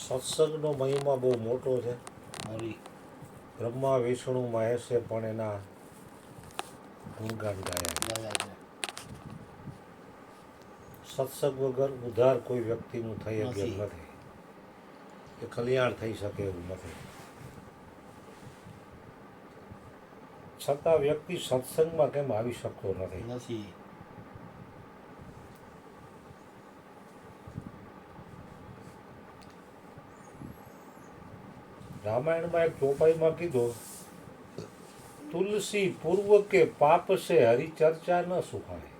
સત્સંગનો મહિમા બહુ મોટો છે. બ્રહ્મા વિષ્ણુ મહેશે પણ એના ગુણગાન ગાયા છે. સત્સંગ વગર ઉદ્ધાર કોઈ વ્યક્તિનું થઈ શકે એમ નથી, કે કલ્યાણ થઈ શકે એવું નથી. છતાં વ્યક્તિ સત્સંગમાં કેમ આવી શકતો નથી? રામાયણમાં એક ચોપાઈમાં કીધું, તુલસી પૂર્વ કે પાપ સે હરી ચર્ચા ન સુખાય,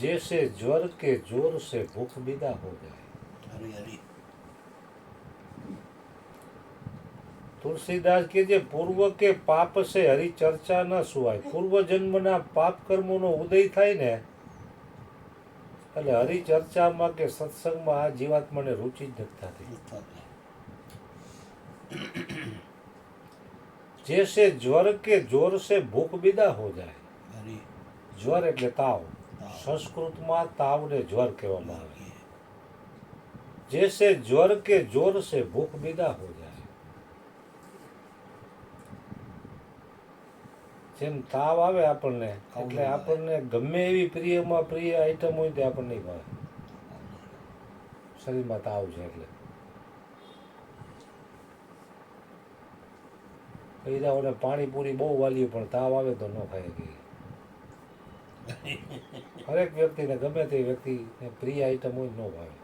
जैसे ज्वर के जोर से भूख विदा हो जाए. તુલસીદાસ કે જે પૂર્વ કે પાપ સે હરી ચર્ચા ન સુવાય, પૂર્વ જન્મના પાપ કર્મોનો ઉદય થાય ને એટલે હરી ચર્ચામાં કે સત્સંગમાં આ જીવાત્માને રુચિ જ નથી થતી. जैसे ज्वर के जोर से भूख विदा हो जाए. જ્વર એટલે તાવ, સંસ્કૃતમાં તાવને જ્વર કહેવામાં આવે. जैसे ज्वर के जोर से भूख विदा हो जाए. જેમ તાવ આવે આપણને એટલે આપણને ગમે એવી પ્રિયમાં પ્રિય આઈટમ હોય તે આપણને નહીં ભાવે. શરીરમાં તાવ છે એટલે પૈરાઓને પાણીપુરી બહુ વાલી પણ તાવ આવે તો ન ખાય કે હરેક વ્યક્તિને ગમે તે વ્યક્તિને પ્રિય આઈટમ હોય ન ભાવે.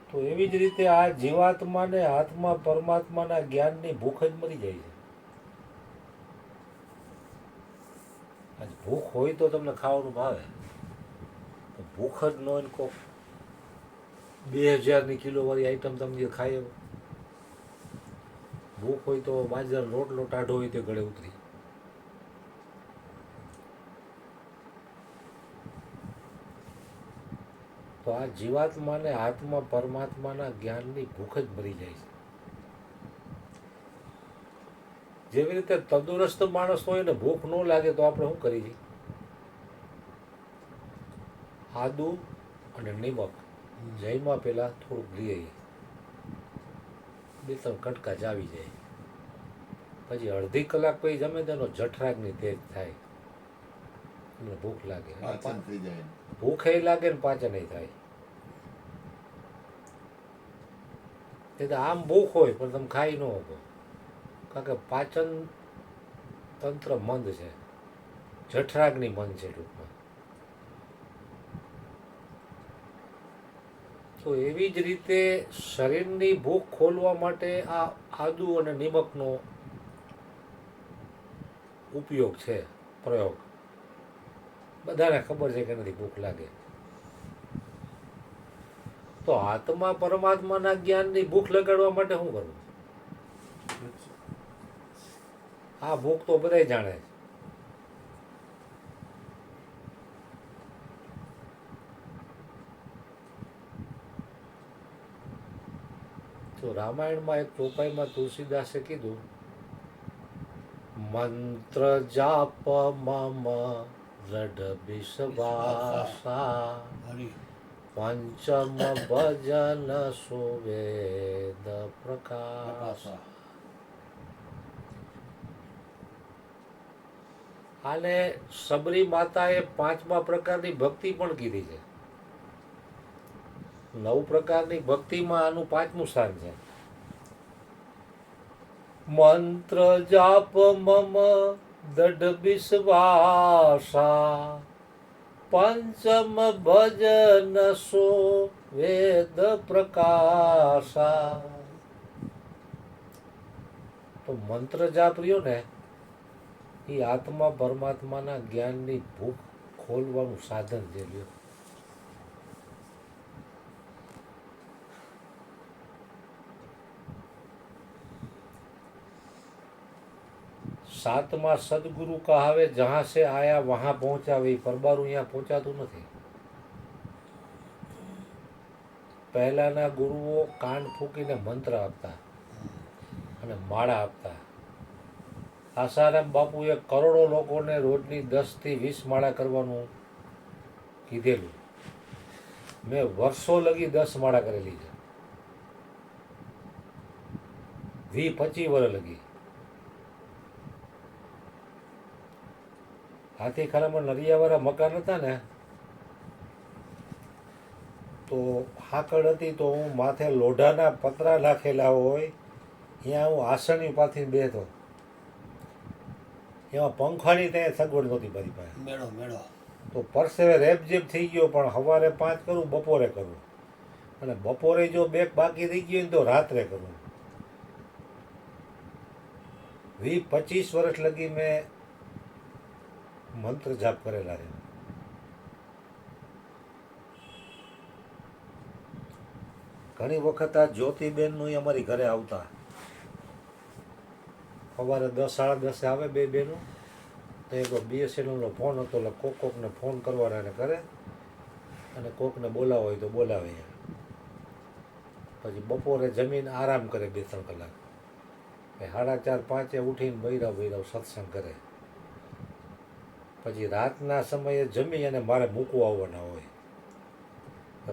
તો એવી જ રીતે આ જીવાત્માને આત્મા પરમાત્માના જ્ઞાનની ભૂખ જ મરી જાય છે. આજ ભૂખ હોય તો તમને ખાવાનું ભાવે, ભૂખ જ ન હોય કોક 2000ની કિલોવાળી આઈટમ તમે ખાય એવું. ભૂખ હોય તો બાજરાનો રોટલો ટાઢો હોય તે ગળે ઉતરી. તો આ જીવાત્માને આત્મા પરમાત્માના જ્ઞાનની ભૂખ જ મરી જાય છે. જેવી રીતે તંદુરસ્ત માણસ હોય ને ભૂખ ન લાગે તો આપણે શું કરીએ? આદુ અને નિમક જઈમાં પેલા થોડુંક લઈએ, 2-3 કટકા જાવી જાય, પછી અડધી કલાક પછી જમે તેનો જઠરાગ્નિ તેજ થાય, એમને ભૂખ લાગે, ભૂખ એ લાગે ને પાચન એ થાય. એ તો આમ ભૂખ હોય પણ તમે ખાઈ ન શકો, કારણ કે પાચન તંત્ર મંદ છે, જઠરાગ્નિ મંદ છે ટૂંકમાં. તો એવી જ રીતે શરીરની ભૂખ ખોલવા માટે આ આદુ અને નિમકનો ઉપયોગ છે, પ્રયોગ. બધાને ખબર છે કે નથી ભૂખ લાગે. તો આત્મા પરમાત્માના જ્ઞાનની ભૂખ લગાડવા માટે શું કરવું? આ ભૂખ તો બધાય જાણે છે. તો રામાયણમાં એક ચોપાઈમાં તુલસીદાસે કીધું, મંત્ર જાપ મમ દ્રઢ વિશ્વાસા, પંચમ ભજન સુવેદ પ્રકાશ. આને સબરી માતાએ 5મા પ્રકારની ભક્તિ પણ કીધી છે. 9 પ્રકારની ભક્તિમાં આનું 5મું સ્થાન છે. મંત્ર જાપ મમ દ્રઢ વિશ્વાસા, પંચમ ભજન સો વેદ પ્રકાશા. તો મંત્ર જાપ રહ્યો ને એ આત્મા પરમાત્માના જ્ઞાનની ભૂખ ખોલવાનું સાધન જે રહ્યું. સાતમા સદગુરુ કહાવે જહાં સે આયા વહાં પહોંચાવે. પરબારું અહીંયા પહોંચાતું નથી. પહેલાના ગુરુઓ કાન ફૂંકીને મંત્ર આપતા અને માળા આપતા. આસારામ બાપુએ કરોડો લોકોને રોજની 10 થી 20 માળા કરવાનું કીધેલું. મેં વર્ષો લગી 10 માળા કરેલી છે, 20-25 વર્ષ લગી. હાથી ખાનામાં નરિયાવાળા મકાન હતા ને, તો હાકડ હતી, તો હું માથે લોઢાના પતરા નાખેલા હોય ત્યાં હું આસણી પાથરીને બેઠો. એમાં પંખાની ત્યાં સગવડ નહોતી મારી પાસે. મેળો મેળો તો પરસેવે રેપઝેપ થઈ ગયો, પણ સવારે 5 કરું, બપોરે કરું, અને બપોરે જો 2 બાકી થઈ ગયો ને તો રાત્રે કરું. 20-25 વર્ષ લગી મેં મંત્ર જાપ કરેલા છે. ઘણી વખત આ જ્યોતિબેનનું અમારી ઘરે આવતા. સવારે 10-10:30 આવે બે બેનું. તો એક BSNLનો ફોન હતો, એટલે કોકને ફોન કરવાના એને કરે, અને કોકને બોલાવો હોય તો બોલાવે. પછી બપોરે જમીન આરામ કરે 2-3 કલાક. 4:30-5 ઉઠીને બૈરાવ સત્સંગ કરે. પછી રાતના સમયે જમી અને મારે મૂકવા આવવાના હોય.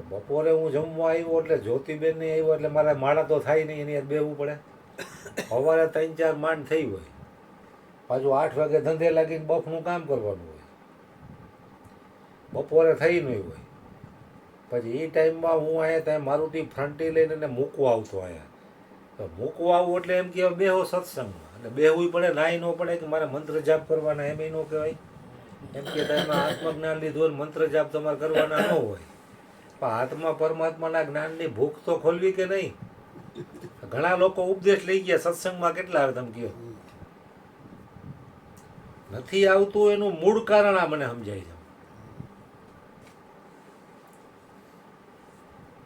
બપોરે હું જમવા આવ્યો એટલે જ્યોતિબેન નહીં આવ્યો એટલે મારે માળા તો થાય નહીં, એની બેવું પડે. સવારે 3-4 માંડ થઈ હોય, પાછું 8 વાગે ધંધે લાગીને બફનું કામ કરવાનું હોય, બપોરે થઈ નહીં હોય. પછી એ ટાઈમમાં હું અહીંયા ત્યાં મારુતિ ફ્રન્ટી લઈને એને મૂકવા આવતો અહીંયા. તો મૂકવા આવું એટલે એમ કહેવાય બેહો સત્સંગમાં, એટલે બેહવું પડે. નાઈ ન પડે કે મારે મંત્ર જાપ કરવાના, એમ ન કહેવાય. એમ કે તમે આત્મજ્ઞાન લીધું મંત્ર જાપ તમારે કરવાના ન હોય, પણ આત્મા પરમાત્માના જ્ઞાનની ભૂખ તો ખોલવી કે નહીં. ઘણા લોકો ઉપદેશ લઈ ગયા, સત્સંગમાં કેટલા આવે તમે કહો. નથી આવતું એનું મૂળ કારણ આ મને સમજાય છે.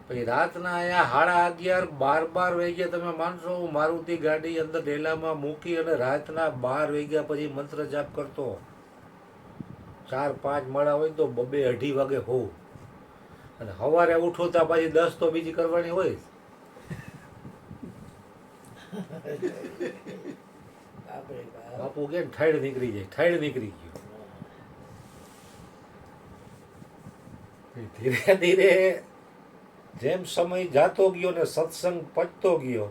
પછી રાતના અહીંયા 11:30-12 વાગ્યા, તમે માનશો, હું મારુતિ ગાડી અંદર ડેલામાં મૂકી અને રાતના 12 વાગ્યા પછી મંત્ર જાપ કરતો. 4-5 માળા હોય તો 2-2-2:30 વાગે હોઉં, અને સવારે ઉઠો ત્યાં પાછી 10 તો બીજી કરવાની હોય. બાપુ કે ઠાઈડ નીકળી જાય, ઠાઈડ નીકળી ગયો. ધીરે ધીરે જેમ સમય જાતો ગયો ને સત્સંગ પચતો ગયો,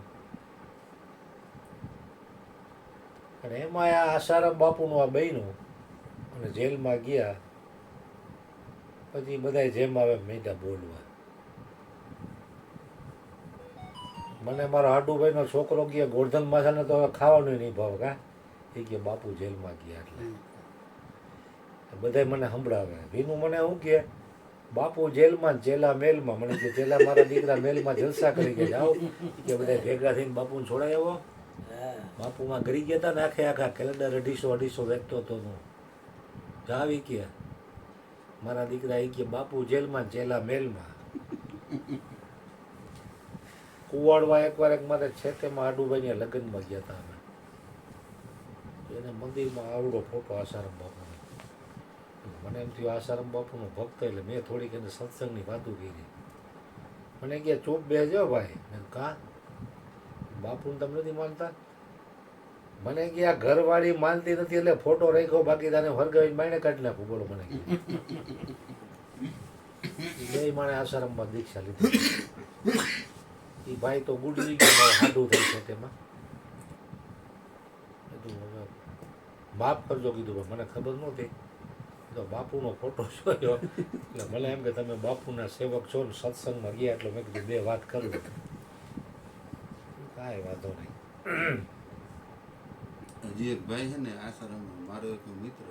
અને એમાં આ આસારામ બાપુનું આ બન્યું, અને જેલમાં ગયા. પછી બધા જેમ આવે મીઠા બોલવા. મને મારો હાડુભાઈનો છોકરો ગયા ગોરધન માસાને તો હવે ખાવાનું નહીં ભાવ. કા એ કે બાપુ જેલમાં ગયા, એટલે બધા મને સંભળાવે. ભીનું મને શું કે બાપુ જેલમાં, ચેલા મેલમાં. મને કે ચેલા મારા દીકરા મેલમાં જલસા કરી ગયા, જાઓ કે બધા ભેગા થઈને બાપુને છોડાયો. બાપુમાં ગરી ગયા હતા ને, આખા કેલેન્ડર 250 વેચતો હતો હું. જાવી કે મારા દીકરા એ કે બાપુ જેલમાં, ચેલા મેલમાં. કુવાડમાં એકવાર એક મારે છેતેમાં આડુભાઈને લગ્નમાં ગયા હતા અમે. એને મંદિરમાં આવડો ફોટો આસારામ બાપુનો. મને એમ થયું આસારામ બાપુનો ભક્ત, એટલે મેં થોડીક એને સત્સંગની વાતો કરી. મને કે ચૂપ બેસજો ભાઈ. કા બાપુને તમે નથી માનતા? મને કે આ ઘરવાળી માનતી નથી એટલે ફોટો રાખ્યો, બાકી તાને હરગાવીને માઈને કાઢી નાખું. બોલો મને કે બે માણે આસારામમાં દીક્ષા લીધી. એ ભાઈ તો ગુજરી ગયો, હાડું થઈ છે તેમાં. માફ કરજો કીધું, મને ખબર નહોતી. તો બાપુનો ફોટો જોયો એટલે મને એમ કે તમે બાપુના સેવક છો ને સત્સંગમાં ગયા, એટલે મેં કીધું 2 વાત કરું. કાંઈ વાંધો નહીં. હજી એક ભાઈ છે ને આસારામમાં, મારો એક મિત્ર,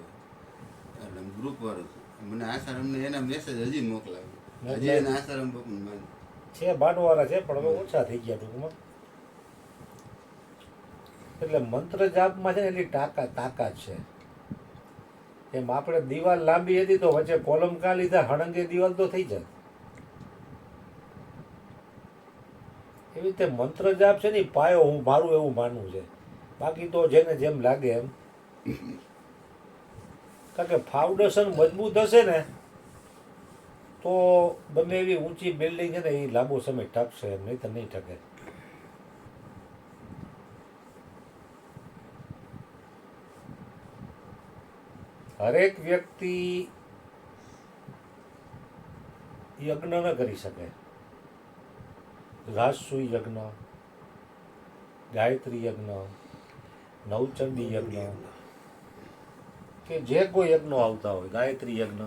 એટલે ગ્રુપ વાળો છે, મને આસારામને એના મેસેજ હજી મોકલાવે. હજી એના આસારામ બાપુને માને છે, બાંટવાળા છે, પણ હવે ઓછા થઈ ગયા ટૂંકમાં. એટલે મંત્ર જાપમાં છે ને એટલી તાકાત છે. એમ આપણે દિવાલ લાંબી હતી તો વચ્ચે કોલમ કાં લીધા, હળંગે દિવાલ તો થઈ જાય. એવી રીતે મંત્ર જાપ છે ને પાયો, હું મારું એવું માનવું છે. બાકી તો જેને જેમ લાગે એમ, કારણ કે ફાઉન્ડેશન મજબૂત હશે ને તો ગમે એવી ઊંચી બિલ્ડિંગ છે ને એ લાંબો સમય ટકશે, એમ નહીં તો નહીં ટકે. હરેક વ્યક્તિ યજ્ઞ ન કરી શકે. રાજસૂય યજ્ઞ, ગાયત્રી યજ્ઞ, નવચંડી યજ્ઞ, કે જે કોઈ યજ્ઞો આવતા હોય, ગાયત્રી યજ્ઞ.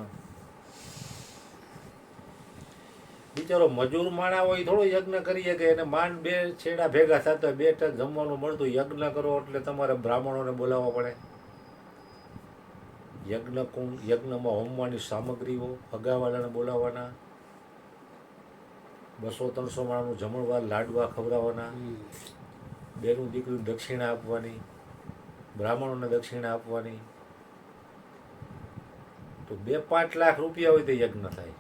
બિચારો મજૂર માણા હોય થોડો યજ્ઞ કરી શકે. એને માંડ બે છેડા ભેગા થતા હોય, 2 ટક જમવાનું મળતું. યજ્ઞ કરો એટલે તમારે બ્રાહ્મણોને બોલાવવા પડે. યજ્ઞમાં હોમવાની સામગ્રીઓ, અગાવાલાને બોલાવવાના, 200-300 માણસનું જમણવાર, લાડવા ખવડાવવાના, બેનું દીકરીને દક્ષિણા આપવાની, બ્રાહ્મણોને દક્ષિણા આપવાની. તો 2-5 લાખ રૂપિયા હોય તો યજ્ઞ થાય.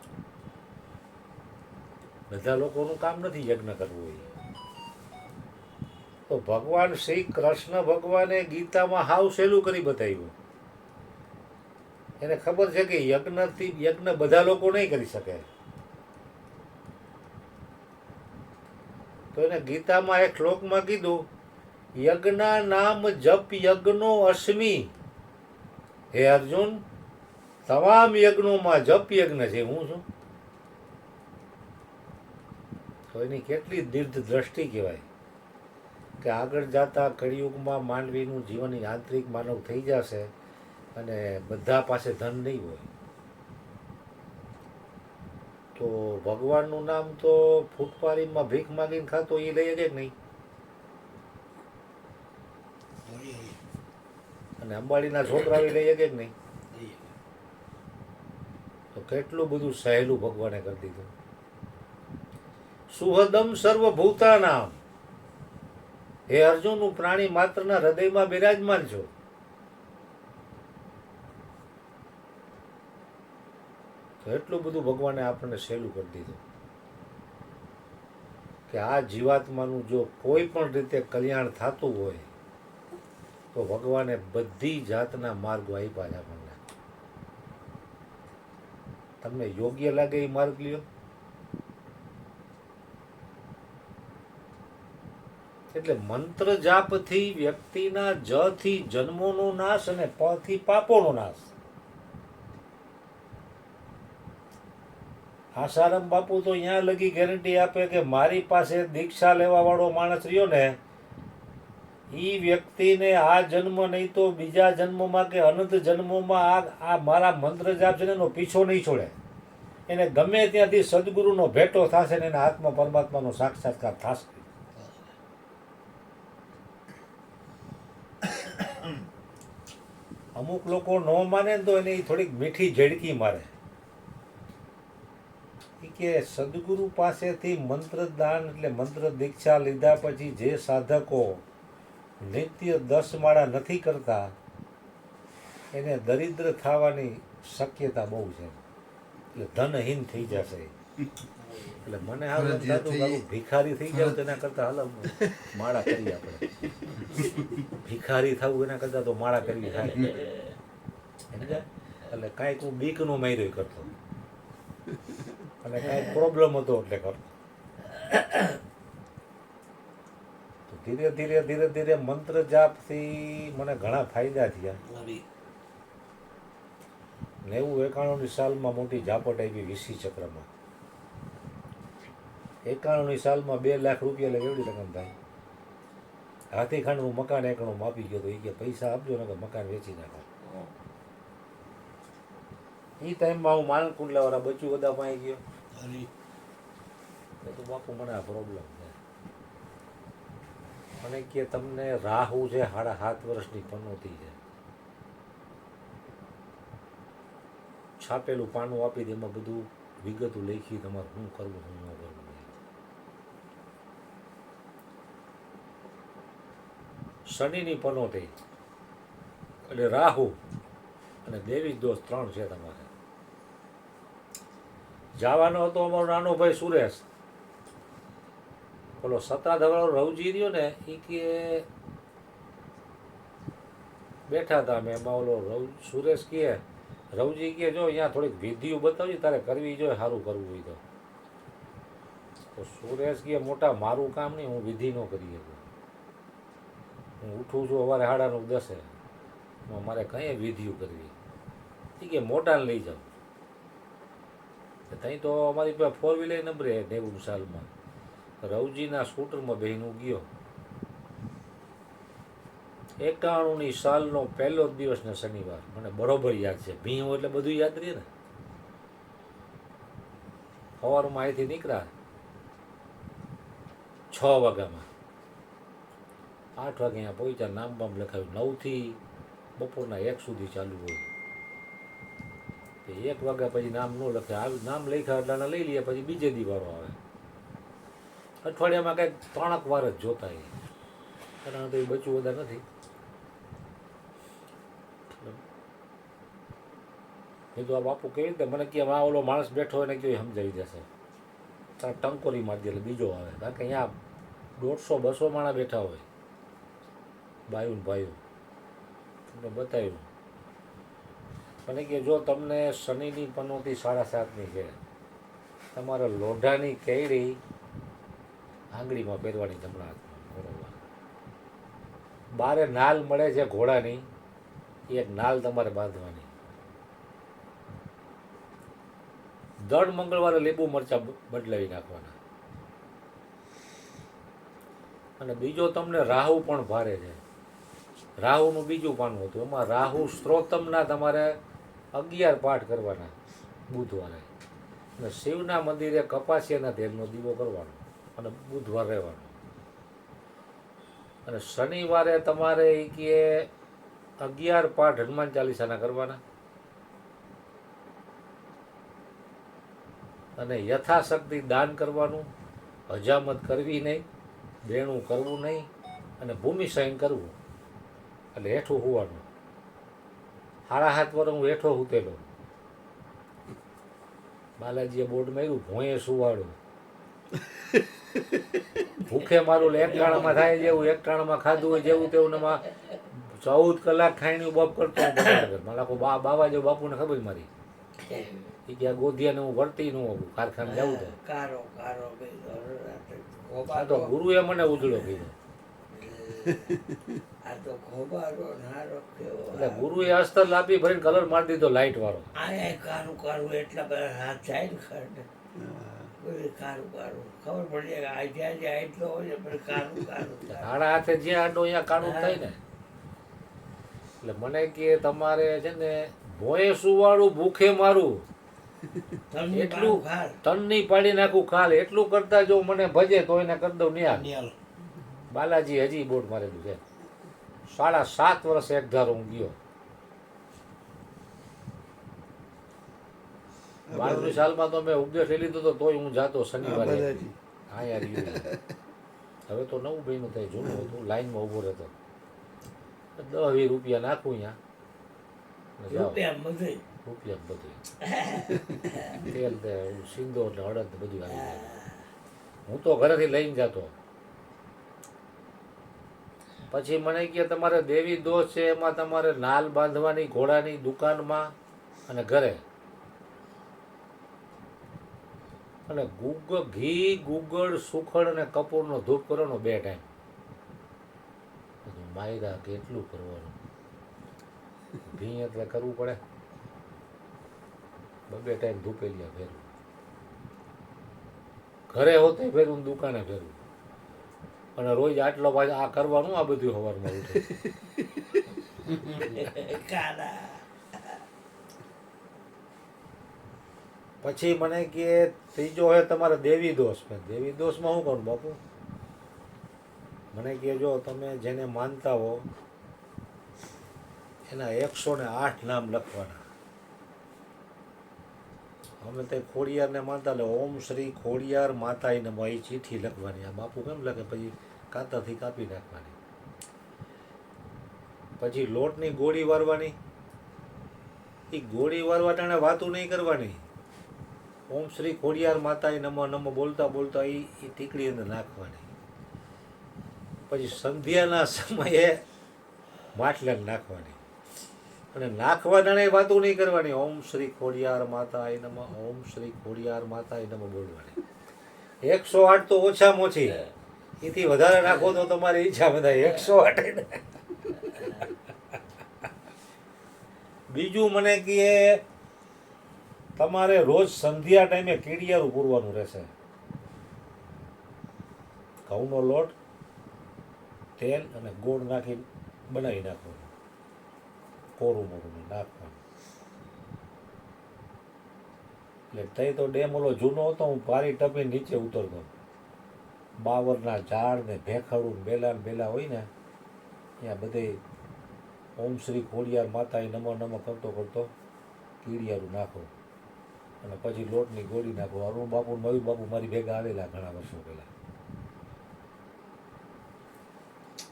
બધા લોકોનું કામ નથી યજ્ઞ કરવું હોય. તો ભગવાન શ્રી કૃષ્ણ ભગવાને ગીતામાં હાવ સહેલું કરી બતાવ્યું. એને ખબર છે કે યજ્ઞ બધા લોકો નહીં કરી શકે. તો એને ગીતામાં એક શ્લોકમાં કીધું, યજ્ઞા નામ જપ યજ્ઞો અસ્મિ. હે અર્જુન, તમામ યજ્ઞોમાં જપ યજ્ઞ છે હું છું. તો એની કેટલી દીર્ઘ દ્રષ્ટિ કહેવાય કે આગળ જતા કળિયુગમાં માનવીનું જીવન યાંત્રિક માનવ થઈ જશે અને બધા પાસે ધન નહીં હોય. તો ભગવાનનું નામ તો ફૂટપારીમાં ભીખ માગીને ખાતો એ લઈ શકે નહીં, અને અંબાડીના છોકરા લઈ શકે નહીં. તો કેટલું બધું સહેલું ભગવાને કરી દીધું. સુહદમ સર્વભૂતાનામ. હે અર્જુન, હું પ્રાણી માત્રના હૃદયમાં બિરાજમાન છું. તો એટલું બધું ભગવાને આપણને સહેલું કરી દીધું કે આ જીવાત્માનું જો કોઈ પણ રીતે કલ્યાણ થતું હોય તો ભગવાને બધી જાતના માર્ગો આપ્યા છે આપણને. તમને યોગ્ય લાગે એ માર્ગ લ્યો. એટલે મંત્ર જાપથી વ્યક્તિના જથી જન્મોનો નાશ અને પથી પાપોનો નાશ. આસારામ બાપુ તો અહીંયા લગી ગેરંટી આપે કે મારી પાસે દીક્ષા લેવા વાળો માણસ રહ્યો ને, એ વ્યક્તિને આ જન્મ નહીં તો બીજા જન્મમાં કે અનંત જન્મોમાં આ મારા મંત્ર જાપ છે ને એનો પીછો નહીં છોડે. એને ગમે ત્યાંથી સદગુરુનો ભેટો થશે ને એના આત્મા પરમાત્માનો સાક્ષાત્કાર થશે. અમુક લોકો ન માને તો એને થોડીક મીઠી ઝડકી મારે કે સદગુરુ પાસેથી મંત્રદાન એટલે મંત્ર દીક્ષા લીધા પછી જે સાધકો નિત્ય 10 માળા નથી કરતા એને દરિદ્ર થવાની શક્યતા બહુ છે, એટલે ધનહીન થઈ જશે. એટલે મને હાલ ભિખારી થઈ જાવ તો એના કરતા હાલ માળા કરી આપણે. ભિખારી થવું એના કરતા તો માળા કરવી થાય. એટલે કાંઈક હું બીકનો માર્યો કરતો અને કાંઈક પ્રોબ્લેમ હતો એટલે કરતો. તો ધીરે ધીરે ધીરે ધીરે મંત્ર જાપથી મને ઘણા ફાયદા થયા. 90-91 સાલમાં મોટી ઝાપટ આવી વીસી ચક્રમાં. 91 સાલમાં 2 લાખ રૂપિયા એટલે એવડી રકમ થાય. હાથીખાંડનું મકાન એકણું માપી ગયો તો એ કે પૈસા આપજો ને મકાન વેચી નાખો. એ ટાઈમમાં હું માલકુંડલાવાળા બચ્ચું બધા પાસે ગયો તો બાપુ મને આ પ્રોબ્લેમ છે. મને કે તમને રાહુ છે 7.5 વર્ષની પનોતી છે. છાપેલું પાનું આપી દે, એમાં બધું વિગતું લખી તમારે શું કરવું શું ન કરવું. શનિની પનોતી એટલે રાહુ અને દેવી દોષ 3 છે તમારે. જવાનો હતો અમારો નાનો ભાઈ સુરેશ, પેલો સત્તાધારવાળો રવજી રહ્યો ને એ કે બેઠા હતા અમે એમાં. ઓલો સુરેશ કહે રવજી કહે જો અહીંયા થોડીક વિધિઓ બતાવજો તારે કરવી જોઈએ, સારું કરવું હોય તો સુરેશ કહે મોટા મારું કામ નહીં, હું વિધિ ન કરી શકું. હું ઉઠું છું સવારે 9:30, મારે કઈ વિધિઓ કરવી. એ કે મોટાને લઈ જાઓ. ત્યાં તો અમારી પાસે 4 વ્હીલર નંબરે 90 સાલમાં રવજીના સ્કૂટરમાં બેહીને ગયો. 91ની સાલનો પહેલો જ દિવસનો શનિવાર મને બરોબર યાદ છે. ભીં એટલે બધું યાદ રહે ને. સવારમાં અહીંથી નીકળ્યા 6 વાગ્યામાં, 8 વાગે અહીંયા પહોંચ્યા. નામ બામ લખાવ્યું. 9થી બપોરના 1 સુધી ચાલુ હોય. 1 વાગ્યા પછી નામ ન લખે, આવી નામ લખ્યા એટલાના લઈ લઈએ, પછી બીજે દી વારો આવે. અઠવાડિયામાં કંઈક 3 વાર જ જોતા એ, કારણ તો એ બચવું વધારે નથી. કીધું આ બાપુ કેવી રીતે, મને કે આ ઓલો માણસ બેઠો હોય ને કેવી સમજાવી દેશે. તારે ટંકોરી મારી દે એટલે બીજો આવે. કારણ કે અહીંયા 150-200 માણસ બેઠા હોય, બાયું ભાઈઓ. તમને બતાવ્યું. મને કે જો તમને શનિની પનોતી 7.5ની છે, તમારે લોઢાની કેળી આંગળીમાં પહેરવાની જમણા હાથમાં, બરોબર. બારે નાલ મળે છે ઘોડાની, એક નાલ તમારે બાંધવાની. દર મંગળવારે લીંબુ મરચાં બદલાવી નાખવાના. અને બીજો તમને રાહુ પણ ભારે છે. રાહુનું બીજું પાનું હતું, એમાં રાહુ સ્ત્રોતમના તમારે 11 પાઠ કરવાના બુધવારે. અને શિવના મંદિરે કપાસિયાના તેલનો દીવો કરવાનો અને બુધવાર રહેવાનો. અને શનિવારે તમારે એ કે 11 પાઠ હનુમાન ચાલીસાના કરવાના. અને યથાશક્તિ દાન કરવાનું, હજામત કરવી નહીં, દેણું કરવું નહીં, અને ભૂમિશયન કરવું. એટલે હેઠું હોવાનું. 7.5 વર્ષ હું હેઠો સૂતેલો. બાલાજીએ બોર્ડ માર્યું, ભોંયે સુવાડું. ભૂખે મારું એક ટાણામાં થાય જેવું, એક ટાણામાં ખાધું હોય જેવું તેવું. એમાં 14 કલાક ખાઈને બપ કરતો મને આખો બાવા જેવું. બાપુને ખબર મારી એ કે ગોધિયાને હું વળતી ન હોઉં, કારખાને જવું તો ગુરુએ મને ઉજળો કીધો. એટલે ગુરુએ અસ્તર લાપી ભરીને કલર મારી દીધો લાઈટ વાળો. આડા હાથે જ્યાં આડો અહીંયા કાળું થાય ને. એટલે મને કે તમારે છે ને ભોંયે સુવાડું, ભૂખે મારું, એટલું તનની પાડી નાખું ખાલ, એટલું કરતા જો મને ભજે તો એને કરી દઉં નિહાલ. બાલાજી હજી બોર્ડ મારેલું છે. 7.5 વર્ષ એક ધારો હું ગયો. 12ની સાલમાં તો મેં ઉપદેશ લઈ લીધો તો તોય હું જાતો શનિવારે. હા યાર, હવે તો નવું બહેનું થાય, જૂનું હતું. લાઈનમાં ઊભો રહેતો, 10-20 રૂપિયા નાખું અહીંયા, રૂપિયા બધું તેલ સિંદોર ને હળદ બધું આવી જાય. હું તો ઘરેથી લઈને જતો. પછી મને કે તમારે દેવી દોષ છે, એમાં તમારે નાલ બાંધવાની ઘોડાની દુકાનમાં અને ઘરે. અને ઘી, ગુગળ, સુખડ અને કપૂરનો ધૂપ કરવાનો 2 ટાઈમ. બધું માયરા કેટલું કરવાનું. ઘી એટલે કરવું પડે. 2 ટાઈમ ધૂપેલિયા ફેરવું. ઘરે હોતે ફેરવું, દુકાને ફેરવું. અને રોજ આટલો પાછો આ કરવાનું. આ બધું સવારમાં ઉઠે. પછી મને કે ત્રીજો હોય તમારે દેવી દોષ. દેવી દોષમાં શું કરું બાપુ? મને કે જો તમે જેને માનતા હો એના 108 નામ લખવાના. અમે તે ખોડિયારને માનતા એટલે ઓમ શ્રી ખોડિયાર માતાએ નમઃ એ ચીઠી લખવાની. આ બાપુ કેમ લખે? પછી કાતરથી કાપી નાખવાની. પછી લોટની ગોળી વારવાની. એ ગોળી વારવા ટાણે વાતું નહીં કરવાની. ઓમ શ્રી ખોડિયાર માતાએ નમઃ નમઃ બોલતા બોલતા એ ટીકડી અંદર નાખવાની. પછી સંધ્યાના સમયે માટલાને નાખવાની. અને નાખવા ટાણે વાતું નહીં કરવાની. ઓમ શ્રી ખોડિયાર માતાએ નમઃ, ઓમ શ્રી ખોડિયાર માતાએ નમઃ બોલવાની. 108 તો ઓછામાં ઓછી. એથી વધારે નાખો તો તમારી ઈચ્છા બધા 108. બીજું મને કે તમારે રોજ સંધ્યા ટાઈમે કીડિયારું પૂરવાનું રહેશે. ઘઉંનો લોટ, તેલ અને ગોળ નાખી બનાવી નાખવાનું, કોરું મોરું નાખવાનું. એટલે તઈ તો ડેમ ઓલો જૂનો હતો, હું પારી ટપી નીચે ઉતરતો. બાવરના ઝાડ ને ભેખડું બેલા ને બેલા હોય ને ત્યાં બધે ઓમ શ્રી ખોડિયાર માતા નમો નમો કરતો કરતો કીડિયારું નાખો અને પછી લોટની ગોળી નાખો. અરુણ બાપુ મયુર બાપુ મારી ભેગા આવેલા ઘણા વર્ષો પહેલા.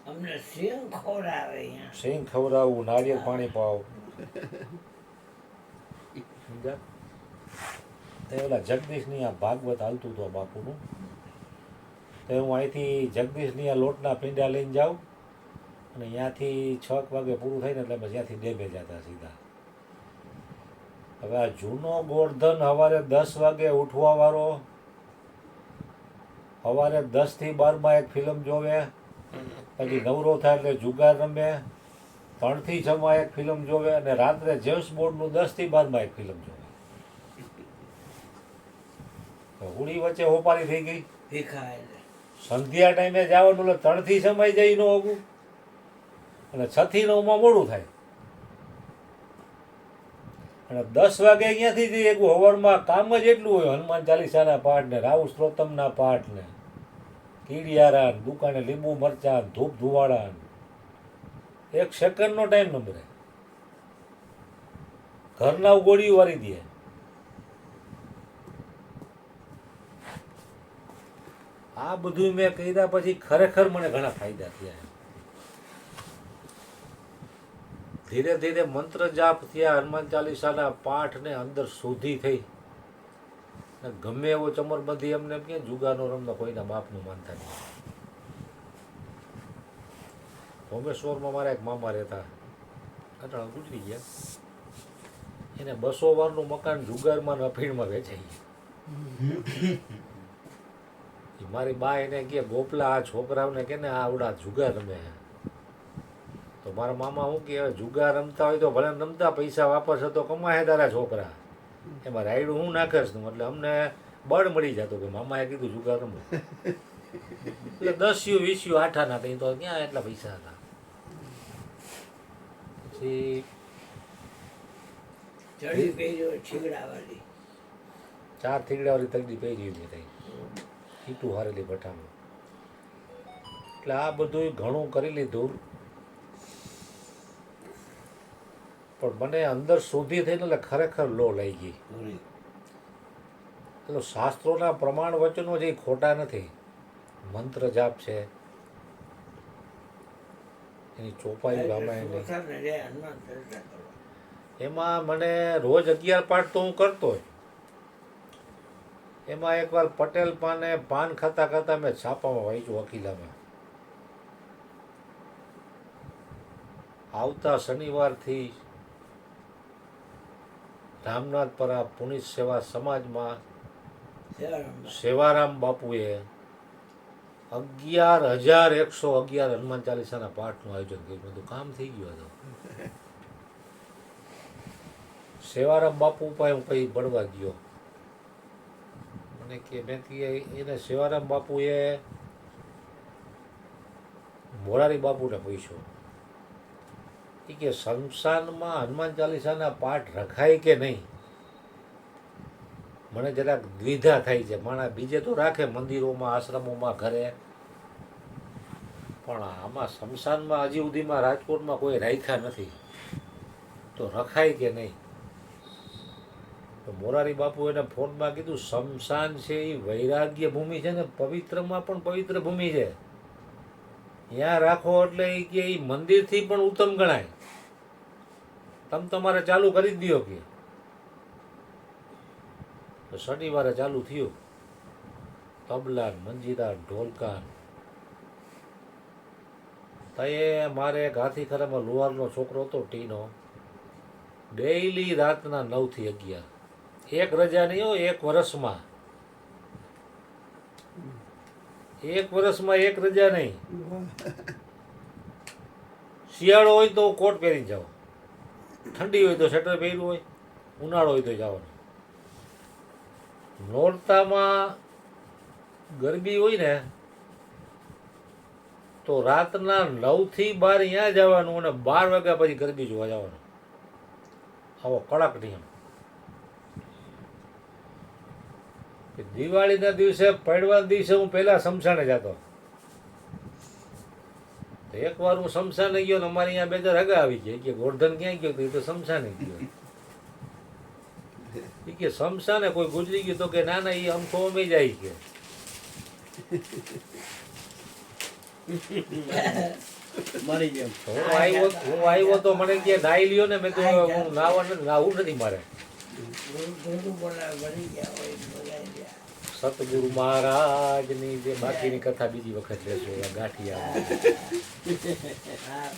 અમને સિંહ ખવડાવે અહીંયા. સિંગ ખવડાવવું, નારિયેળ પાણી પાવ. સમજ્યા? તે ઓલા જગદીશની આ ભાગવત હાલતું હતું આ બાપુનું. તો હું અહીંથી જગદીશની આ લોટના પીંડા લઈને જાઉં અને ત્યાંથી 6 વાગે પૂરું થાય ને એટલે અમે ત્યાંથી ડેમે જતા સીધા. હવે આ જૂનો ગોરધન સવારે 10 વાગે ઉઠવાવાળો સવારે 10 થી 12 એક ફિલ્મ જોવે, પછી નવરો થાય એટલે જુગાર રમે, 3 થી 6 એક ફિલ્મ જોવે અને રાત્રે જેમ્સ બોન્ડનું 10 થી 12 એક ફિલ્મ જોવે. હોળી વચ્ચે હોપારી થઈ ગઈ. ભીખાય સંધ્યા ટાઈમે જવાનું એટલે 3 થી 6 જઈ ન હોવું અને 6 થી 9 મોડું થાય અને 10 વાગે અહીંયાથી જઈએ હવારમાં કામ જ એટલું હોય. હનુમાન ચાલીસાના પાઠ ને રાહુ સ્ત્રોતમના પાઠ ને કીડિયારા ને દુકાને લીંબુ મરચા ને ધૂપ ધુવાડા ને 1 સેકન્ડનો ટાઈમ નંબરે ઘરના ગોળીઓ વારી દે. આ બધું મેં કર્યા પછી ખરેખર મને ઘણા ફાયદા થયા. ધીરે ધીરે મંત્ર જાપ થયા, હનુમાન ચાલીસાના પાઠ ને અંદર શોધી થઈ. ગમે એવો ચમરબંધી એમને કે જુગાનો રમતા કોઈના બાપનું માનતા નહીં. ભોમેશ્વરમાં મારા એક મામા રહેતા, અટાણા ગુજરી ગયા. એને 200 વારનું મકાન જુગારમાં ને અફીણમાં વેચાઈ. મારી બા એને કે ગોપલા આ છોકરાઓને કે ને આવડા જુગાર રમે. તો મારા મામા શું કે જુગાર રમતા હોય તો ભલે રમતા, પૈસા વાપરશે તો કમાય તારા છોકરા. એમાં રાયડું હું નાખીશ તું. એટલે અમને બળ મળી જતું કે મામાએ કીધું જુગાર રમો. એટલે 10 20 આઠાના કંઈ તો ક્યાં એટલા પૈસા હતા. પછી ચડી પહેર્યો છીગડાવાળી. 4 થીગડાવાળી તગડી પહેરી મેં થઈ, ઈટું હારેલી ભઠ્ઠામાં. એટલે આ બધું ઘણું કરી લીધું પણ મને અંદર સુધી થઈને એટલે ખરેખર લો લઈ ગઈ. એટલે શાસ્ત્રોના પ્રમાણ વચનો જે ખોટા નથી. મંત્ર જાપ છે, એની ચોપાઈ રામાયણની, એમાં મને રોજ 11 પાઠ તો હું કરતો જ. એમાં એકવાર પટેલ પાને પાન ખાતા ખાતા મેં છાપામાં વાંચ્યું અકીલામાં. આવતા શનિવારથી રામનાથપરા પુનિત સેવા સમાજમાં સેવારામ બાપુએ 11,111 હનુમાન ચાલીસાના પાઠનું આયોજન કર્યું. બધું કામ થઈ ગયું હતું. સેવારામ બાપુ પાસે હું કઈ બળવા ગયો. મને કે મેં એને સેવારામ બાપુએ મોરારી બાપુને પૂછ્યું કે શમશાનમાં હનુમાન ચાલીસાના પાઠ રખાય કે નહીં. મને જરાક દ્વિધા થાય છે. માણસ બીજે તો રાખે મંદિરોમાં, આશ્રમોમાં, ઘરે, પણ આમાં શમશાનમાં હજી સુધીમાં રાજકોટમાં કોઈ રાખ્યા નથી, તો રખાય કે નહીં. તો મોરારી બાપુ એને ફોનમાં કીધું શમશાન છે એ વૈરાગ્ય ભૂમિ છે ને પવિત્રમાં પણ પવિત્ર ભૂમિ છે. ત્યાં રાખો એટલે એ કે એ મંદિરથી પણ ઉત્તમ ગણાય. તમે તમારે ચાલુ કરી જ દો કે. તો શનિવારે ચાલુ થયું. તબલા, મંજીરા, ઢોલકા. તો એ મારે એક હાથી ખરામાં લુહારનો છોકરો હતો ટીનો, ડેઈલી રાતના 9 થી 11, એક રજા નહીં હો, 1 વર્ષમાં. 1 વર્ષમાં 1 રજા નહીં. શિયાળો હોય તો કોટ પહેરીને જાઓ, ઠંડી હોય તો સ્વેટર પહેર્યું હોય, ઉનાળો હોય તો જવાનું. નોરતામાં ગરબી હોય ને તો રાતના 9 થી 12 અહીંયા જવાનું અને 12 વાગ્યા પછી ગરબી જોવા જવાનું. આવો કડક નિયમ. દિવાળીના દિવસે પડવાના દિવસે હું પહેલા શમશાને જતો. એકવાર હું શમશાને ગયો ને અમારે અહીંયા 2 હગા આવી ગયા કે ગોરધન ક્યાં ગયો? તો શમશાને ગયો. એ કે શમશાને કોઈ ગુજરી ગયું? તો કે ના ના, એ અમથો અમે જાય કે મરી ગયો. હું આવ્યો તો મને કે નાઈ લ્યો ને. મેં તો હું નાવું નથી મારે. ગુરુ બોલાવે બળી ગયા હોય બોલાવી ગયા. સતગુરુ મહારાજની જે બાકીની કથા બીજી વખત લેશું. ગાંઠિયા હા